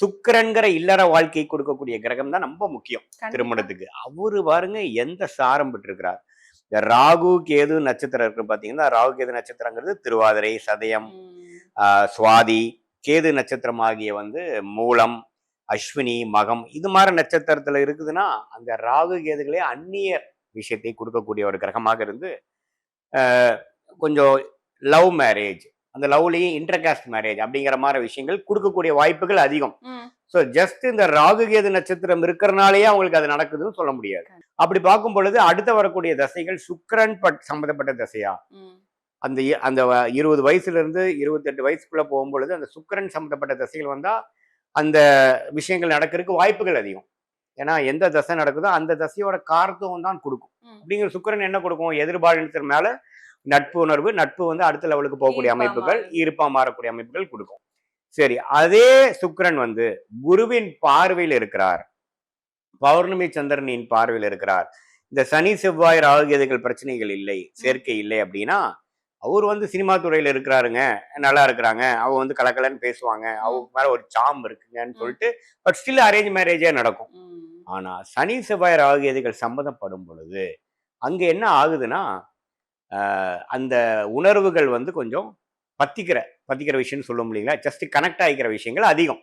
சுக்கிரன்கிற இல்லற வாழ்க்கை கொடுக்கக்கூடிய கிரகம் தான் ரொம்ப முக்கியம் கண்டிப்பா. திருமணத்துக்கு. அவரு பாருங்க எந்த சாரம் பெற்றிருக்கிறார். இந்த ராகு கேது நட்சத்திரம் இருக்கு பாத்தீங்கன்னா, ராகு கேது நட்சத்திரங்கிறது திருவாதிரை, சதயம், ம். சுவாதி, கேது நட்சத்திரம் ஆகிய வந்து மூலம், அஸ்வினி, மகம் இது மாதிரி நட்சத்திரத்துல இருக்குதுன்னா, அந்த ராகு கேதுகளே அந்நிய விஷயத்தை கொடுக்கக்கூடிய ஒரு கிரகமாக இருந்து கொஞ்சம் லவ் மேரேஜ், அந்த லவ்லயும் இன்டர்காஸ்ட் மேரேஜ் அப்படிங்கிற மாதிரி விஷயங்கள் கொடுக்கக்கூடிய வாய்ப்புகள் அதிகம். ம். ஸோ ஜஸ்ட் இந்த ராகு கேது நட்சத்திரம் இருக்கிறனாலேயே அவங்களுக்கு அது நடக்குதுன்னு சொல்ல முடியாது. அப்படி பார்க்கும் பொழுது அடுத்த வரக்கூடிய தசைகள் சுக்கிரன் சம்பந்தப்பட்ட தசையா, ம். அந்த அந்த 20 வயசுல இருந்து 28 வயசுக்குள்ள போகும்பொழுது அந்த சுக்கிரன் சம்பந்தப்பட்ட தசைகள் வந்தா அந்த விஷயங்கள் நடக்கிறதுக்கு வாய்ப்புகள் அதிகம். ஏன்னா எந்த தசை நடக்குதோ அந்த தசையோட காரத்துவம் தான் கொடுக்கும். ம். அப்படிங்கிற சுக்கிரன் என்ன கொடுக்கும்? எதிர்பாலினத்தின் மேல நட்பு உணர்வு, நட்பு வந்து அடுத்த லெவலுக்கு போகக்கூடிய ஈர்ப்பா அமைப்புகள், மாறுது. ஈர்ப்பா மாறக்கூடிய அமைப்புகள் கொடுக்கும். சரி, அதே சுக்கிரன் வந்து குருவின் பார்வையில் இருக்கிறார், பௌர்ணமி சந்திரனின் பார்வையில் இருக்கிறார், இந்த சனி செவ்வாய் ராகு கேதுகள் பிரச்சனைகள் இல்லை, சேர்க்கை இல்லை அப்படின்னா அவர் வந்து சினிமா துறையில இருக்கிறாருங்க, நல்லா இருக்கிறாங்க, அவங்க வந்து கலக்கலன்னு பேசுவாங்க, அவங்க மேல ஒரு சாம் இருக்குங்கன்னு சொல்லிட்டு பட் ஸ்டில் அரேஞ்ச் மேரேஜே நடக்கும். ம். ஆனா சனி செவ்வாய் ராகு கேதுகள் சம்மந்தப்படும் பொழுது அங்க என்ன ஆகுதுன்னா, அந்த உணர்வுகள் வந்து கொஞ்சம் பத்திக்கிற பத்திக்கிற விஷயம்னு சொல்ல முடியல, ஜஸ்ட் கனெக்ட் ஆகிக்கிற விஷயங்கள் அதிகம்.